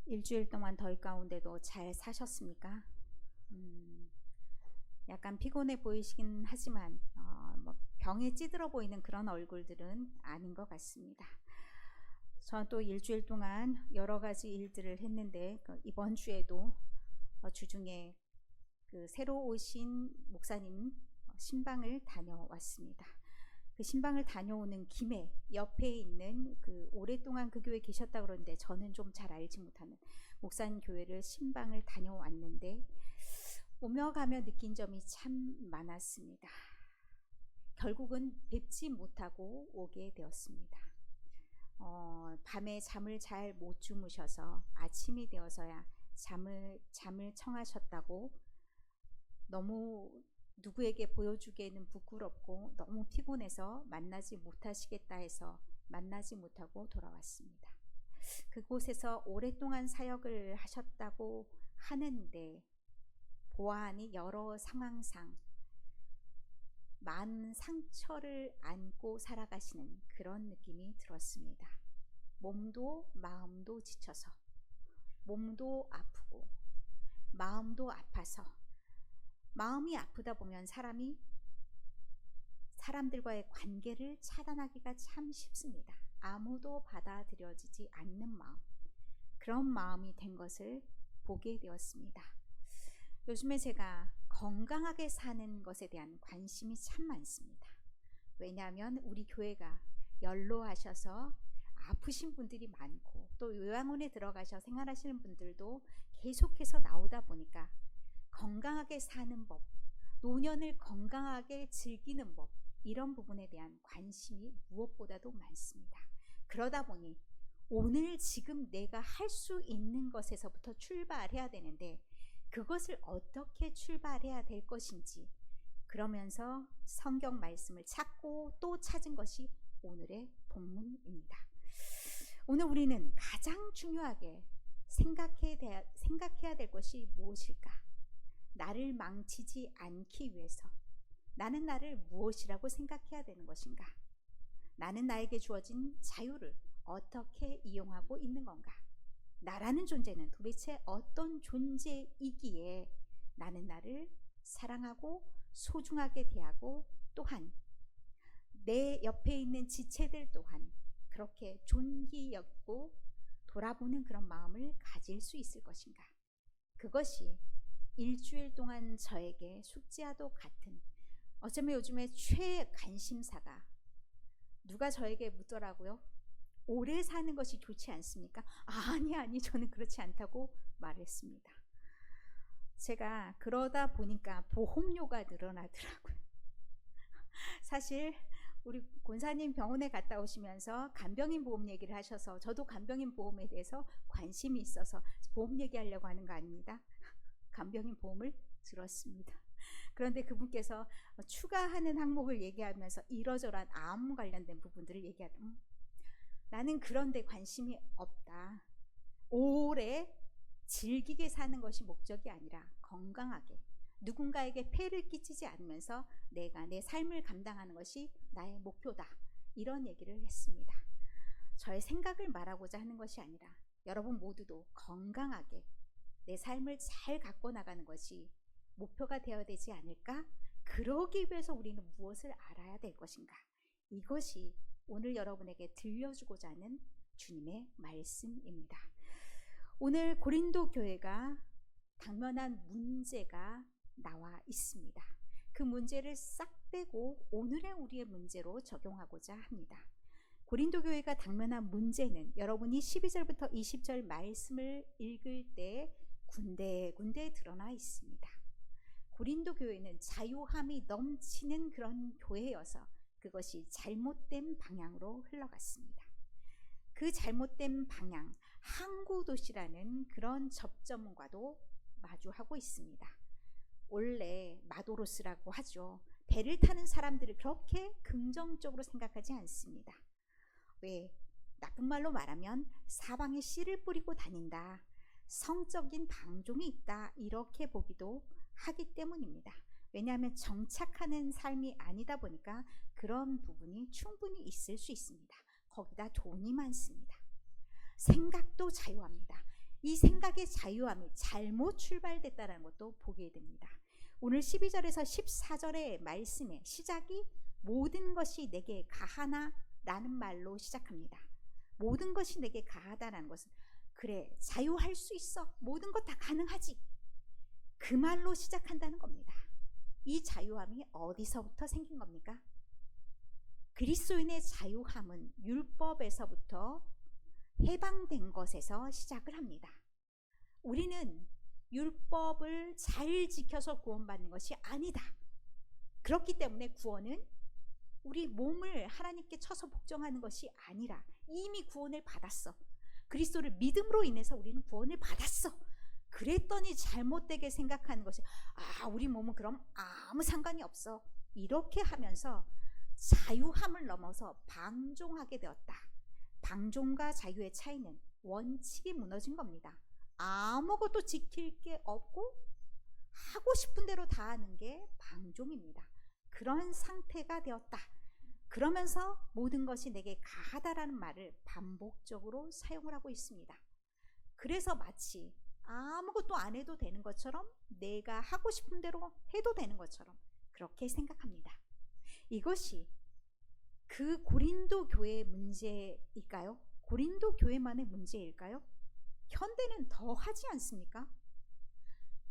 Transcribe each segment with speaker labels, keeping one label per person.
Speaker 1: 일주일 동안 더위 가운데도 잘 사셨습니까? 약간 피곤해 보이시긴 하지만 병에 찌들어 보이는 그런 얼굴들은 아닌 것 같습니다. 저는 또 일주일 동안 여러 가지 일들을 했는데 이번 주에도 주중에 새로 오신 목사님 신방을 다녀왔습니다. 그 신방을 다녀오는 김에 옆에 있는 오랫동안 그 교회에 계셨다 그러는데 저는 좀 잘 알지 못하는 목사님 교회를 신방을 다녀왔는데 오며 가며 느낀 점이 참 많았습니다. 결국은 뵙지 못하고 오게 되었습니다. 밤에 잠을 잘 못 주무셔서 아침이 되어서야 잠을 청하셨다고 너무 누구에게 보여주기에는 부끄럽고 너무 피곤해서 만나지 못하시겠다 해서 만나지 못하고 돌아왔습니다. 그곳에서 오랫동안 사역을 하셨다고 하는데 보아하니 여러 상황상 많은 상처를 안고 살아가시는 그런 느낌이 들었습니다. 몸도 마음도 지쳐서, 몸도 아프고 마음도 아파서, 마음이 아프다 보면 사람들과의 관계를 차단하기가 참 쉽습니다. 아무도 받아들여지지 않는 마음, 그런 마음이 된 것을 보게 되었습니다. 요즘에 제가 건강하게 사는 것에 대한 관심이 참 많습니다. 왜냐하면 우리 교회가 연로하셔서 아프신 분들이 많고 또 요양원에 들어가셔 생활하시는 분들도 계속해서 나오다 보니까 건강하게 사는 법, 노년을 건강하게 즐기는 법, 이런 부분에 대한 관심이 무엇보다도 많습니다. 그러다 보니 오늘 지금 내가 할 수 있는 것에서부터 출발해야 되는데 그것을 어떻게 출발해야 될 것인지, 그러면서 성경 말씀을 찾고 또 찾은 것이 오늘의 본문입니다. 오늘 우리는 가장 중요하게 생각해야 될 것이 무엇일까? 나를 망치지 않기 위해서 나는 나를 무엇이라고 생각해야 되는 것인가? 나는 나에게 주어진 자유를 어떻게 이용하고 있는 건가? 나라는 존재는 도대체 어떤 존재이기에 나는 나를 사랑하고 소중하게 대하고 또한 내 옆에 있는 지체들 또한 그렇게 존귀 여기고 돌아보는 그런 마음을 가질 수 있을 것인가? 그것이 일주일 동안 저에게 숙제와도 같은, 어쩌면 요즘에 최애 관심사가, 누가 저에게 묻더라고요. 오래 사는 것이 좋지 않습니까? 아니 저는 그렇지 않다고 말했습니다. 제가 그러다 보니까 보험료가 늘어나더라고요. 사실 우리 권사님 병원에 갔다 오시면서 간병인 보험 얘기를 하셔서 저도 간병인 보험에 대해서 관심이 있어서 보험 얘기하려고 하는 거 아닙니다. 간병인 보험을 들었습니다. 그런데 그분께서 추가하는 항목을 얘기하면서 이러저러한 암 관련된 부분들을 얘기하다 나는 그런 데 관심이 없다. 오래 즐기게 사는 것이 목적이 아니라 건강하게 누군가에게 폐를 끼치지 않으면서 내가 내 삶을 감당하는 것이 나의 목표다. 이런 얘기를 했습니다. 저의 생각을 말하고자 하는 것이 아니라 여러분 모두도 건강하게 내 삶을 잘 갖고 나가는 것이 목표가 되어야 되지 않을까? 그러기 위해서 우리는 무엇을 알아야 될 것인가? 이것이 오늘 여러분에게 들려주고자 하는 주님의 말씀입니다. 오늘 고린도 교회가 당면한 문제가 나와 있습니다. 그 문제를 싹 빼고 오늘의 우리의 문제로 적용하고자 합니다. 고린도 교회가 당면한 문제는 여러분이 12절부터 20절 말씀을 읽을 때 군데군데 드러나 있습니다. 고린도 교회는 자유함이 넘치는 그런 교회여서 그것이 잘못된 방향으로 흘러갔습니다. 그 잘못된 방향, 항구도시라는 그런 접점과도 마주하고 있습니다. 원래 마도로스라고 하죠. 배를 타는 사람들을 그렇게 긍정적으로 생각하지 않습니다. 왜? 나쁜 말로 말하면 사방에 씨를 뿌리고 다닌다, 성적인 방종이 있다, 이렇게 보기도 하기 때문입니다. 왜냐하면 정착하는 삶이 아니다 보니까 그런 부분이 충분히 있을 수 있습니다. 거기다 돈이 많습니다. 생각도 자유합니다. 이 생각의 자유함이 잘못 출발됐다는 것도 보게 됩니다. 오늘 12절에서 14절의 말씀의 시작이 모든 것이 내게 가하나 라는 말로 시작합니다. 모든 것이 내게 가하다라는 것은 그래, 자유할 수 있어, 모든 것 다 가능하지, 그 말로 시작한다는 겁니다. 이 자유함이 어디서부터 생긴 겁니까? 그리스도인의 자유함은 율법에서부터 해방된 것에서 시작을 합니다. 우리는 율법을 잘 지켜서 구원받는 것이 아니다. 그렇기 때문에 구원은 우리 몸을 하나님께 쳐서 복종하는 것이 아니라 이미 구원을 받았어. 그리스도를 믿음으로 인해서 우리는 구원을 받았어. 그랬더니 잘못되게 생각하는 것이 우리 몸은 그럼 아무 상관이 없어. 이렇게 하면서 자유함을 넘어서 방종하게 되었다. 방종과 자유의 차이는 원칙이 무너진 겁니다. 아무것도 지킬 게 없고 하고 싶은 대로 다 하는 게 방종입니다. 그런 상태가 되었다. 그러면서 모든 것이 내게 가하다라는 말을 반복적으로 사용을 하고 있습니다. 그래서 마치 아무것도 안 해도 되는 것처럼, 내가 하고 싶은 대로 해도 되는 것처럼 그렇게 생각합니다. 이것이 그 고린도 교회의 문제일까요? 고린도 교회만의 문제일까요? 현대는 더 하지 않습니까?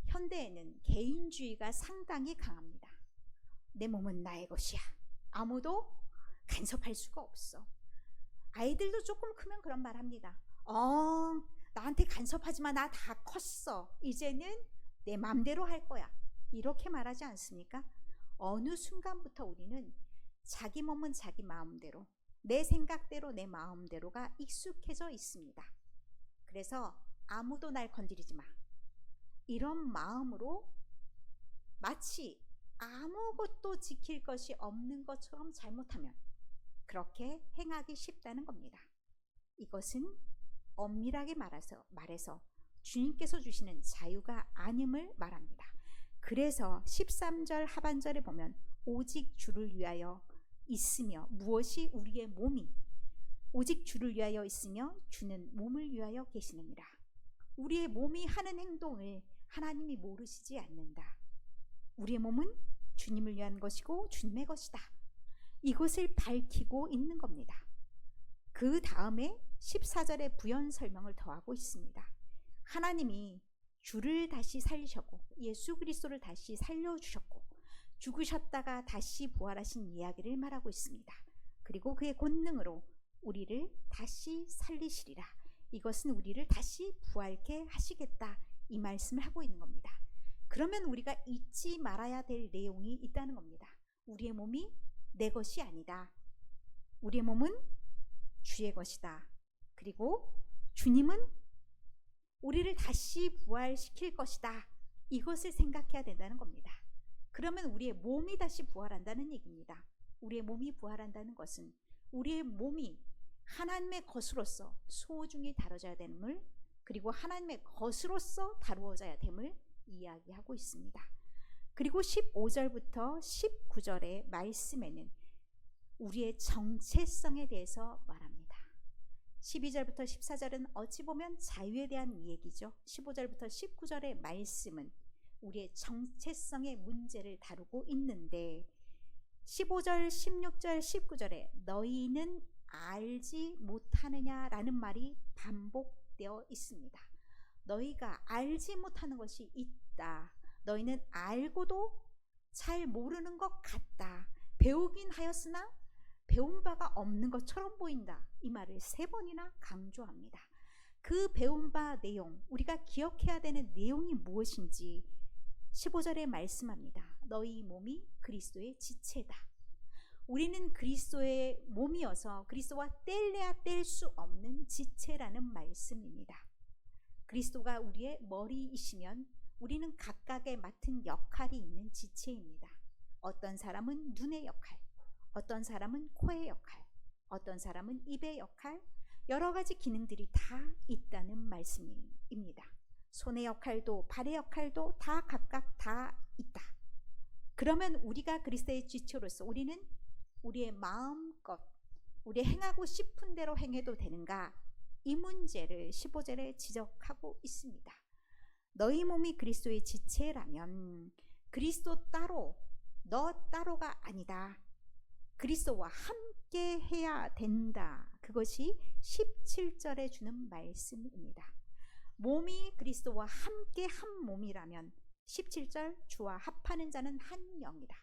Speaker 1: 현대에는 개인주의가 상당히 강합니다. 내 몸은 나의 것이야. 아무도 간섭할 수가 없어. 아이들도 조금 크면 그런 말 합니다. 나한테 간섭하지 마. 나 다 컸어. 이제는 내 마음대로 할 거야. 이렇게 말하지 않습니까? 어느 순간부터 우리는 자기 몸은 자기 마음대로, 내 생각대로, 내 마음대로가 익숙해져 있습니다. 그래서 아무도 날 건드리지 마, 이런 마음으로 마치 아무것도 지킬 것이 없는 것처럼 잘못하면 그렇게 행하기 쉽다는 겁니다. 이것은 엄밀하게 말해서 주님께서 주시는 자유가 아님을 말합니다. 그래서 13절 하반절에 보면 오직 주를 위하여 있으며, 무엇이 우리의 몸이 오직 주를 위하여 있으며 주는 몸을 위하여 계시느니라. 우리의 몸이 하는 행동을 하나님이 모르시지 않는다. 우리의 몸은 주님을 위한 것이고 주님의 것이다. 이것을 밝히고 있는 겁니다. 그 다음에 14절에 부연 설명을 더하고 있습니다. 하나님이 주를 다시 살리셨고 예수 그리스도를 다시 살려주셨고 죽으셨다가 다시 부활하신 이야기를 말하고 있습니다. 그리고 그의 권능으로 우리를 다시 살리시리라. 이것은 우리를 다시 부활케 하시겠다, 이 말씀을 하고 있는 겁니다. 그러면 우리가 잊지 말아야 될 내용이 있다는 겁니다. 우리의 몸이 내 것이 아니다. 우리의 몸은 주의 것이다. 그리고 주님은 우리를 다시 부활시킬 것이다. 이것을 생각해야 된다는 겁니다. 그러면 우리의 몸이 다시 부활한다는 얘기입니다. 우리의 몸이 부활한다는 것은 우리의 몸이 하나님의 것으로서 소중히 다뤄져야 됨을, 그리고 하나님의 것으로서 다루어져야 됨을 이야기하고 있습니다. 그리고 15절부터 19절의 말씀에는 우리의 정체성에 대해서 말합니다. 12절부터 14절은 어찌 보면 자유에 대한 얘기죠. 15절부터 19절의 말씀은 우리의 정체성의 문제를 다루고 있는데 15절, 16절, 19절에 너희는 알지 못하느냐라는 말이 반복되어 있습니다. 너희가 알지 못하는 것이 있다. 너희는 알고도 잘 모르는 것 같다. 배우긴 하였으나 배운 바가 없는 것처럼 보인다. 이 말을 3번이나 강조합니다. 그 배운 바 내용, 우리가 기억해야 되는 내용이 무엇인지 15절에 말씀합니다. 너희 몸이 그리스도의 지체다. 우리는 그리스도의 몸이어서 그리스도와 뗄래야 뗄 수 없는 지체라는 말씀입니다. 그리스도가 우리의 머리이시면 우리는 각각의 맡은 역할이 있는 지체입니다. 어떤 사람은 눈의 역할, 어떤 사람은 코의 역할, 어떤 사람은 입의 역할, 여러 가지 기능들이 다 있다는 말씀입니다. 손의 역할도 발의 역할도 다 각각 다 있다. 그러면 우리가 그리스도의 지체로서 우리는 우리의 마음껏 우리 행하고 싶은 대로 행해도 되는가? 이 문제를 15절에 지적하고 있습니다. 너희 몸이 그리스도의 지체라면 그리스도 따로 너 따로가 아니다. 그리스도와 함께 해야 된다. 그것이 17절에 주는 말씀입니다. 몸이 그리스도와 함께 한 몸이라면 17절 주와 합하는 자는 한 영이다.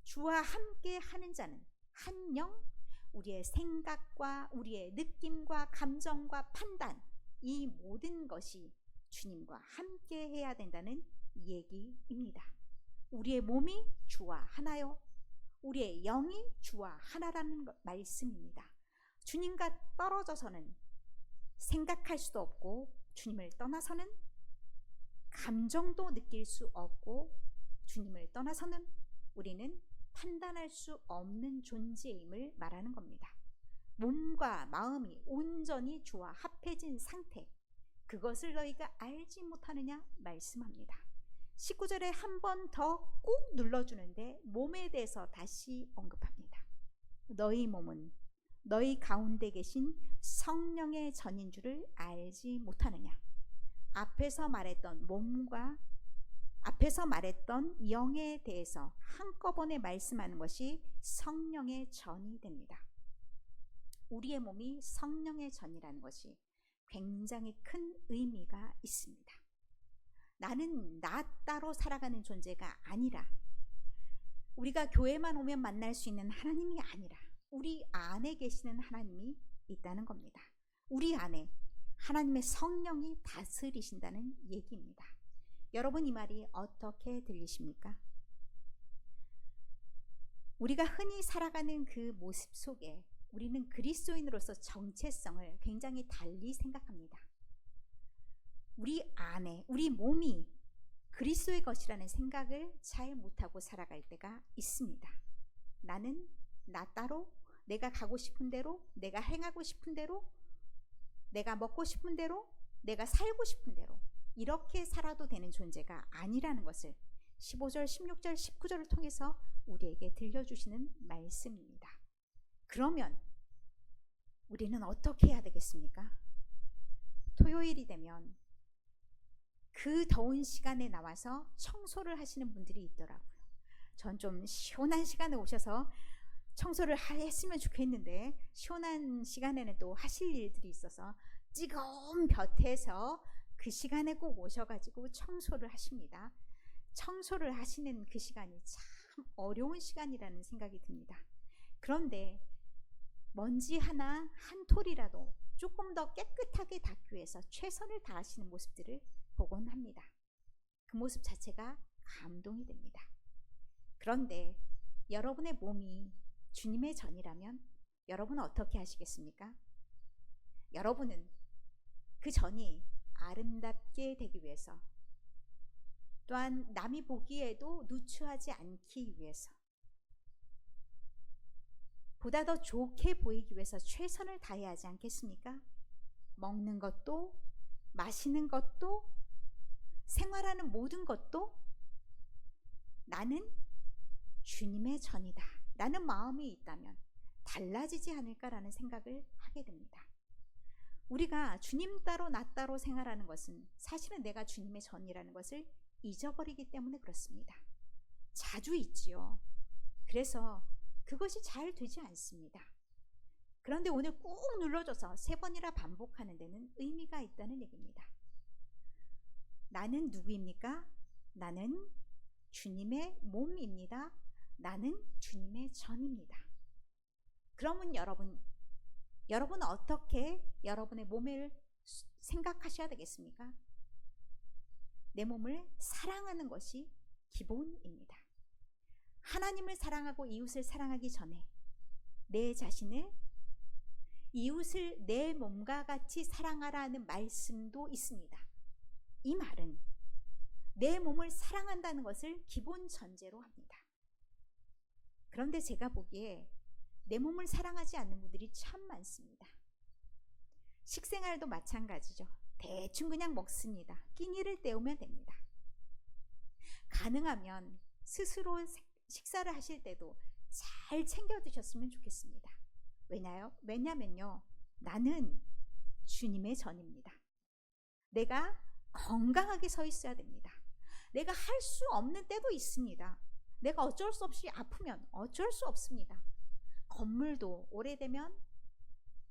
Speaker 1: 주와 함께 하는 자는 한 영, 우리의 생각과 우리의 느낌과 감정과 판단, 이 모든 것이 주님과 함께 해야 된다는 얘기입니다. 우리의 몸이 주와 하나요, 우리의 영이 주와 하나라는 말씀입니다. 주님과 떨어져서는 생각할 수도 없고, 주님을 떠나서는 감정도 느낄 수 없고, 주님을 떠나서는 우리는 판단할 수 없는 존재임을 말하는 겁니다. 몸과 마음이 온전히 주와 합해진 상태, 그것을 너희가 알지 못하느냐 말씀합니다. 19절에 한 번 더 꾹 눌러주는데 몸에 대해서 다시 언급합니다. 너희 몸은 너희 가운데 계신 성령의 전인 줄을 알지 못하느냐. 앞에서 말했던 몸과 앞에서 말했던 영에 대해서 한꺼번에 말씀하는 것이 성령의 전이 됩니다. 우리의 몸이 성령의 전이라는 것이 굉장히 큰 의미가 있습니다. 나는 나 따로 살아가는 존재가 아니라, 우리가 교회만 오면 만날 수 있는 하나님이 아니라 우리 안에 계시는 하나님이 있다는 겁니다. 우리 안에 하나님의 성령이 다스리신다는 얘기입니다. 여러분, 이 말이 어떻게 들리십니까? 우리가 흔히 살아가는 그 모습 속에 우리는 그리스도인으로서 정체성을 굉장히 달리 생각합니다. 우리 안에, 우리 몸이 그리스도의 것이라는 생각을 잘 못하고 살아갈 때가 있습니다. 나는 나 따로, 내가 가고 싶은 대로, 내가 행하고 싶은 대로, 내가 먹고 싶은 대로, 내가 살고 싶은 대로 이렇게 살아도 되는 존재가 아니라는 것을 15절, 16절, 19절을 통해서 우리에게 들려주시는 말씀입니다. 그러면 우리는 어떻게 해야 되겠습니까? 토요일이 되면 그 더운 시간에 나와서 청소를 하시는 분들이 있더라고요. 전 좀 시원한 시간에 오셔서 청소를 했으면 좋겠는데, 시원한 시간에는 또 하실 일들이 있어서 뜨거운 볕에서 그 시간에 꼭 오셔가지고 청소를 하십니다. 청소를 하시는 그 시간이 참 어려운 시간이라는 생각이 듭니다. 그런데 먼지 하나 한 톨이라도 조금 더 깨끗하게 닦기 위해서 최선을 다하시는 모습들을 보곤 합니다. 그 모습 자체가 감동이 됩니다. 그런데 여러분의 몸이 주님의 전이라면 여러분은 어떻게 하시겠습니까? 여러분은 그 전이 아름답게 되기 위해서, 또한 남이 보기에도 누추하지 않기 위해서, 보다 더 좋게 보이기 위해서 최선을 다해야 하지 않겠습니까? 먹는 것도, 마시는 것도, 생활하는 모든 것도 나는 주님의 전이다 라는 마음이 있다면 달라지지 않을까라는 생각을 하게 됩니다. 우리가 주님 따로 나 따로 생활하는 것은 사실은 내가 주님의 전이라는 것을 잊어버리기 때문에 그렇습니다. 자주 있지요. 그래서 그것이 잘 되지 않습니다. 그런데 오늘 꾹 눌러줘서 3번이나 반복하는 데는 의미가 있다는 얘기입니다. 나는 누구입니까? 나는 주님의 몸입니다. 나는 주님의 전입니다. 그러면 여러분 어떻게 여러분의 몸을 생각하셔야 되겠습니까? 내 몸을 사랑하는 것이 기본입니다. 하나님을 사랑하고 이웃을 사랑하기 전에 내 자신을, 이웃을 내 몸과 같이 사랑하라는 말씀도 있습니다. 이 말은 내 몸을 사랑한다는 것을 기본 전제로 합니다. 그런데 제가 보기에 내 몸을 사랑하지 않는 분들이 참 많습니다. 식생활도 마찬가지죠. 대충 그냥 먹습니다. 끼니를 때우면 됩니다. 가능하면 스스로 식사를 하실 때도 잘 챙겨 드셨으면 좋겠습니다. 왜냐면요, 나는 주님의 전입니다. 내가 건강하게 서 있어야 됩니다. 내가 할 수 없는 때도 있습니다. 내가 어쩔 수 없이 아프면 어쩔 수 없습니다. 건물도 오래되면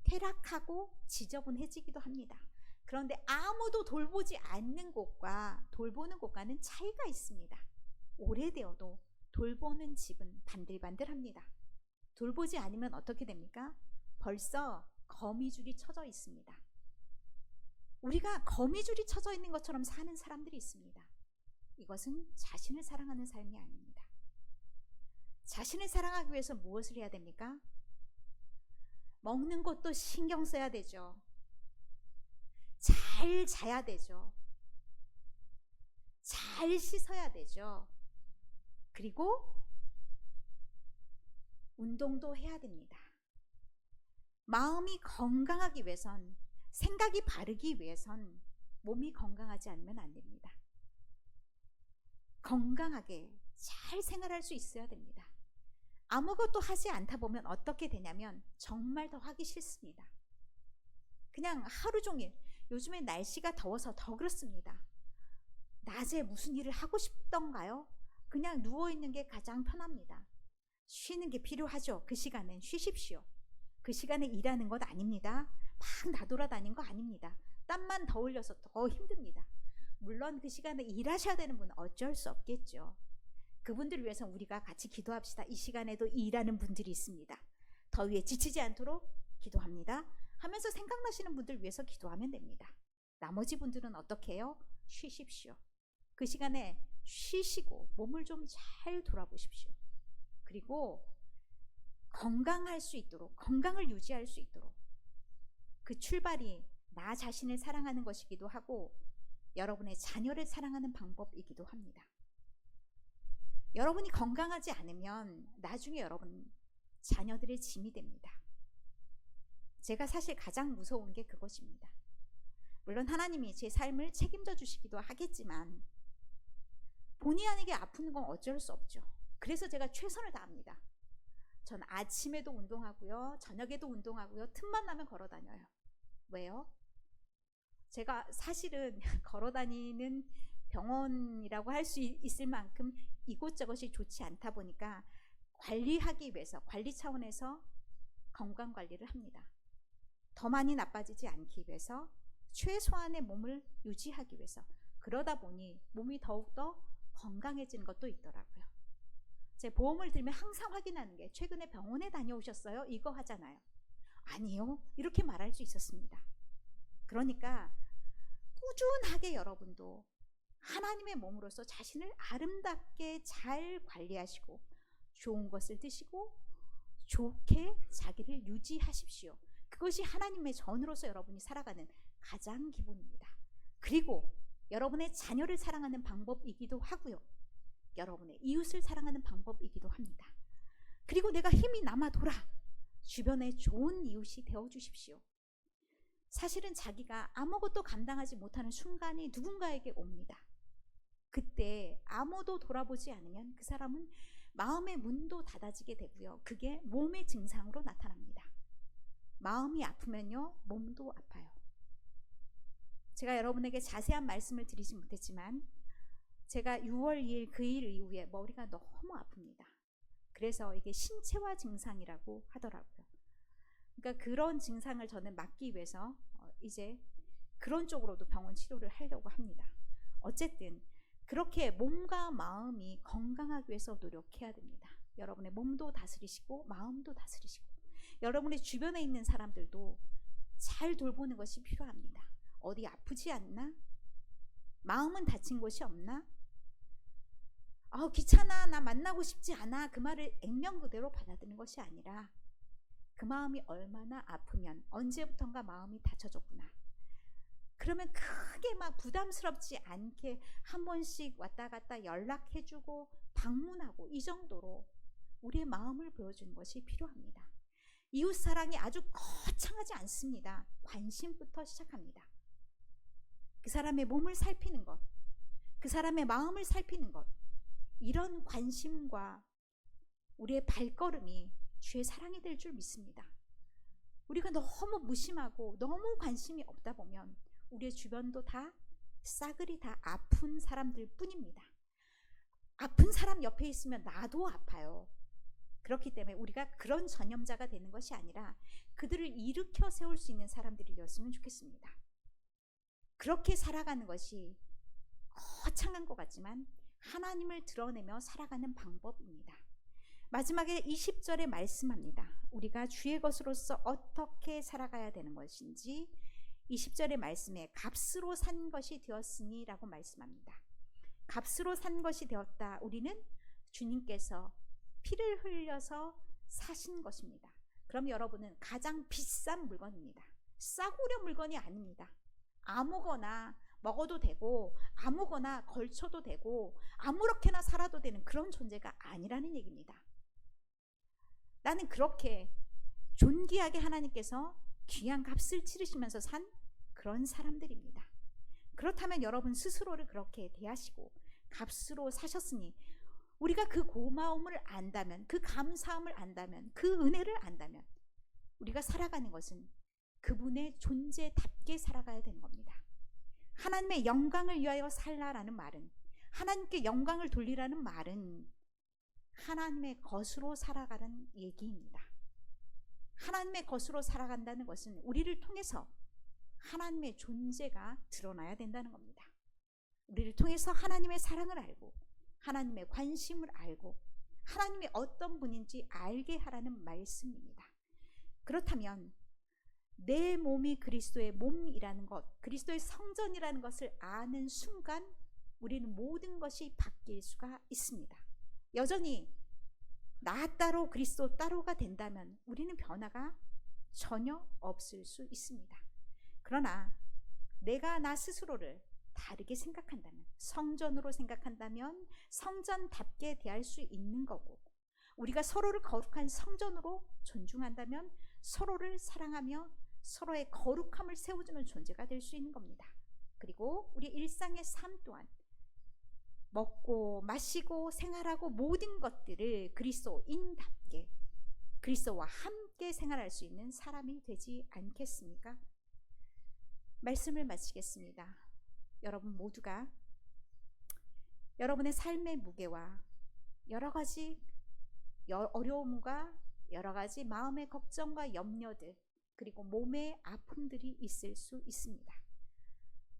Speaker 1: 퇴락하고 지저분해지기도 합니다. 그런데 아무도 돌보지 않는 곳과 돌보는 곳과는 차이가 있습니다. 오래되어도 돌보는 집은 반들반들합니다. 돌보지 않으면 어떻게 됩니까? 벌써 거미줄이 쳐져 있습니다. 우리가 거미줄이 쳐져 있는 것처럼 사는 사람들이 있습니다. 이것은 자신을 사랑하는 삶이 아닙니다. 자신을 사랑하기 위해서 무엇을 해야 됩니까? 먹는 것도 신경 써야 되죠. 잘 자야 되죠. 잘 씻어야 되죠. 그리고 운동도 해야 됩니다. 마음이 건강하기 위해선, 생각이 바르기 위해선 몸이 건강하지 않으면 안 됩니다. 건강하게 잘 생활할 수 있어야 됩니다. 아무것도 하지 않다 보면 어떻게 되냐면 정말 더 하기 싫습니다. 그냥 하루 종일, 요즘에 날씨가 더워서 더 그렇습니다. 낮에 무슨 일을 하고 싶던가요? 그냥 누워있는 게 가장 편합니다. 쉬는 게 필요하죠. 그 시간엔 쉬십시오. 그 시간에 일하는 것 아닙니다. 막 나돌아다니는 거 아닙니다. 땀만 더 흘려서 더 힘듭니다. 물론 그 시간에 일하셔야 되는 분은 어쩔 수 없겠죠. 그분들을 위해서 우리가 같이 기도합시다. 이 시간에도 일하는 분들이 있습니다. 더위에 지치지 않도록 기도합니다 하면서 생각나시는 분들 위해서 기도하면 됩니다. 나머지 분들은 어떻게 해요? 쉬십시오. 그 시간에 쉬시고 몸을 좀 잘 돌아보십시오. 그리고 건강할 수 있도록, 건강을 유지할 수 있도록, 그 출발이 나 자신을 사랑하는 것이기도 하고 여러분의 자녀를 사랑하는 방법이기도 합니다. 여러분이 건강하지 않으면 나중에 여러분 자녀들의 짐이 됩니다. 제가 사실 가장 무서운 게 그것입니다. 물론 하나님이 제 삶을 책임져 주시기도 하겠지만 본의 아니게 아픈 건 어쩔 수 없죠. 그래서 제가 최선을 다합니다. 전 아침에도 운동하고요, 저녁에도 운동하고요, 틈만 나면 걸어 다녀요. 왜요? 제가 사실은 걸어 다니는 병원이라고 할 수 있을 만큼 이곳저곳이 좋지 않다 보니까 관리하기 위해서, 관리 차원에서 건강 관리를 합니다. 더 많이 나빠지지 않기 위해서, 최소한의 몸을 유지하기 위해서. 그러다 보니 몸이 더욱더 건강해지는 것도 있더라고요. 제 보험을 들면 항상 확인하는 게 최근에 병원에 다녀오셨어요? 이거 하잖아요. 아니요, 이렇게 말할 수 있었습니다. 그러니까 꾸준하게 여러분도 하나님의 몸으로서 자신을 아름답게 잘 관리하시고 좋은 것을 드시고 좋게 자기를 유지하십시오. 그것이 하나님의 전으로서 여러분이 살아가는 가장 기본입니다. 그리고 여러분의 자녀를 사랑하는 방법이기도 하고요. 여러분의 이웃을 사랑하는 방법이기도 합니다. 그리고 내가 힘이 남아돌아 주변에 좋은 이웃이 되어주십시오. 사실은 자기가 아무것도 감당하지 못하는 순간이 누군가에게 옵니다. 그때 아무도 돌아보지 않으면 그 사람은 마음의 문도 닫아지게 되고요. 그게 몸의 증상으로 나타납니다. 마음이 아프면요, 몸도 아파요. 제가 여러분에게 자세한 말씀을 드리지 못했지만 제가 6월 2일 그 일 이후에 머리가 너무 아픕니다. 그래서 이게 신체화 증상이라고 하더라고요. 그러니까 그런 증상을 저는 막기 위해서 이제 그런 쪽으로도 병원 치료를 하려고 합니다. 어쨌든 그렇게 몸과 마음이 건강하기 위해서 노력해야 됩니다. 여러분의 몸도 다스리시고 마음도 다스리시고 여러분의 주변에 있는 사람들도 잘 돌보는 것이 필요합니다. 어디 아프지 않나? 마음은 다친 곳이 없나? 귀찮아, 나 만나고 싶지 않아, 그 말을 액면 그대로 받아들이는 것이 아니라 그 마음이 얼마나 아프면 언제부턴가 마음이 다쳐졌구나. 그러면 크게 막 부담스럽지 않게 한 번씩 왔다 갔다 연락해주고 방문하고 이 정도로 우리의 마음을 보여주는 것이 필요합니다. 이웃사랑이 아주 거창하지 않습니다. 관심부터 시작합니다. 그 사람의 몸을 살피는 것, 그 사람의 마음을 살피는 것, 이런 관심과 우리의 발걸음이 주의 사랑이 될 줄 믿습니다. 우리가 너무 무심하고 너무 관심이 없다 보면 우리의 주변도 다 싸그리 다 아픈 사람들 뿐입니다. 아픈 사람 옆에 있으면 나도 아파요. 그렇기 때문에 우리가 그런 전염자가 되는 것이 아니라 그들을 일으켜 세울 수 있는 사람들이었으면 좋겠습니다. 그렇게 살아가는 것이 거창한 것 같지만 하나님을 드러내며 살아가는 방법입니다. 마지막에 20절에 말씀합니다. 우리가 주의 것으로서 어떻게 살아가야 되는 것인지 20절의 말씀에 값으로 산 것이 되었으니 라고 말씀합니다. 값으로 산 것이 되었다. 우리는 주님께서 피를 흘려서 사신 것입니다. 그럼 여러분은 가장 비싼 물건입니다. 싸구려 물건이 아닙니다. 아무거나 먹어도 되고 아무거나 걸쳐도 되고 아무렇게나 살아도 되는 그런 존재가 아니라는 얘기입니다. 나는 그렇게 존귀하게 하나님께서 귀한 값을 치르시면서 산 그런 사람들입니다. 그렇다면 여러분 스스로를 그렇게 대하시고 값으로 사셨으니 우리가 그 고마움을 안다면, 그 감사함을 안다면, 그 은혜를 안다면 우리가 살아가는 것은 그분의 존재답게 살아가야 되는 겁니다. 하나님의 영광을 위하여 살라라는 말은, 하나님께 영광을 돌리라는 말은 하나님의 것으로 살아가는 얘기입니다. 하나님의 것으로 살아간다는 것은 우리를 통해서 하나님의 존재가 드러나야 된다는 겁니다. 우리를 통해서 하나님의 사랑을 알고 하나님의 관심을 알고 하나님이 어떤 분인지 알게 하라는 말씀입니다. 그렇다면 내 몸이 그리스도의 몸이라는 것, 그리스도의 성전이라는 것을 아는 순간 우리는 모든 것이 바뀔 수가 있습니다. 여전히 나 따로 그리스도 따로가 된다면 우리는 변화가 전혀 없을 수 있습니다. 그러나 내가 나 스스로를 다르게 생각한다면, 성전으로 생각한다면 성전답게 대할 수 있는 거고, 우리가 서로를 거룩한 성전으로 존중한다면 서로를 사랑하며 서로의 거룩함을 세워주는 존재가 될 수 있는 겁니다. 그리고 우리 일상의 삶 또한 먹고 마시고 생활하고 모든 것들을 그리스도인답게 그리스도와 함께 생활할 수 있는 사람이 되지 않겠습니까? 말씀을 마치겠습니다. 여러분 모두가 여러분의 삶의 무게와 여러 가지 어려움과 여러 가지 마음의 걱정과 염려들, 그리고 몸의 아픔들이 있을 수 있습니다.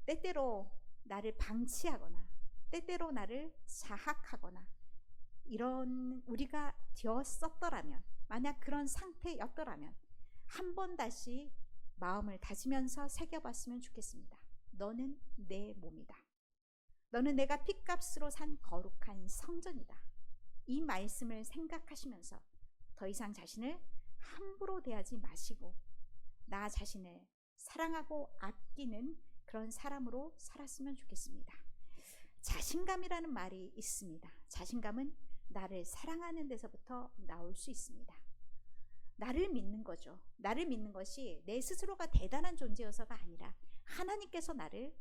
Speaker 1: 때때로 나를 방치하거나 때때로 나를 자학하거나 이런 우리가 되었었더라면, 만약 그런 상태였더라면 한 번 다시 마음을 다지면서 새겨봤으면 좋겠습니다. 너는 내 몸이다. 너는 내가 핏값으로 산 거룩한 성전이다. 이 말씀을 생각하시면서 더 이상 자신을 함부로 대하지 마시고 나 자신을 사랑하고 아끼는 그런 사람으로 살았으면 좋겠습니다. 자신감이라는 말이 있습니다. 자신감은 나를 사랑하는 데서부터 나올 수 있습니다. 나를 믿는 거죠. 나를 믿는 것이 내 스스로가 대단한 존재여서가 아니라 하나님께서 나를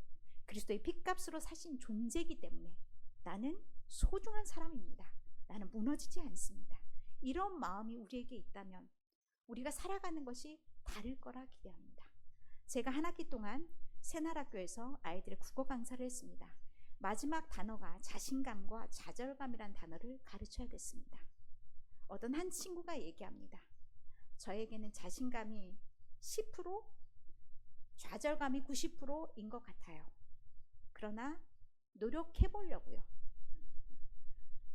Speaker 1: 그리스도의 핏값으로 사신 존재이기 때문에 나는 소중한 사람입니다. 나는 무너지지 않습니다. 이런 마음이 우리에게 있다면 우리가 살아가는 것이 다를 거라 기대합니다. 제가 한 학기 동안 새날학교에서 아이들의 국어 강사를 했습니다. 마지막 단어가 자신감과 좌절감이란 단어를 가르쳐야겠습니다. 어떤 한 친구가 얘기합니다. 저에게는 자신감이 10%, 좌절감이 90%인 것 같아요. 그러나 노력해 보려고요.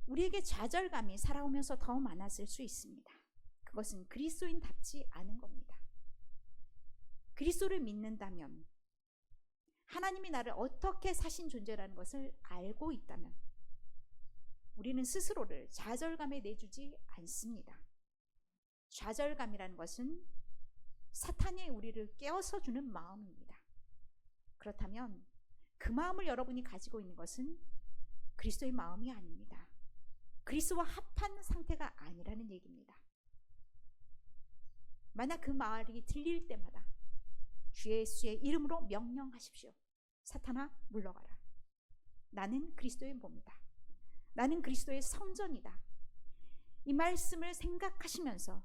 Speaker 1: 우리에게 좌절감이 살아오면서 더 많았을 수 있습니다. 그것은 그리스도인답지 않은 겁니다. 그리스도를 믿는다면, 하나님이 나를 어떻게 사신 존재라는 것을 알고 있다면 우리는 스스로를 좌절감에 내주지 않습니다. 좌절감이라는 것은 사탄이 우리를 깨워서 주는 마음입니다. 그렇다면 그 마음을 여러분이 가지고 있는 것은 그리스도의 마음이 아닙니다. 그리스도와 합한 상태가 아니라는 얘기입니다. 만약 그 말이 들릴 때마다 주 예수의 이름으로 명령하십시오. 사탄아 물러가라. 나는 그리스도의 몸이다. 나는 그리스도의 성전이다. 이 말씀을 생각하시면서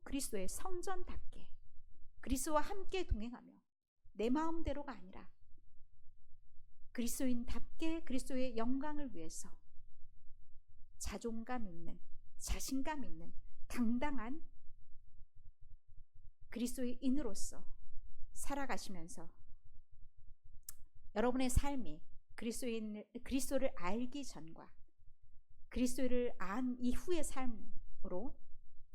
Speaker 1: 그리스도의 성전답게 그리스도와 함께 동행하며 내 마음대로가 아니라 그리스도인답게 그리스도의 영광을 위해서 자존감 있는, 자신감 있는 당당한 그리스도의 인으로서 살아가시면서 여러분의 삶이 그리스도를 알기 전과 그리스도를 안 이후의 삶으로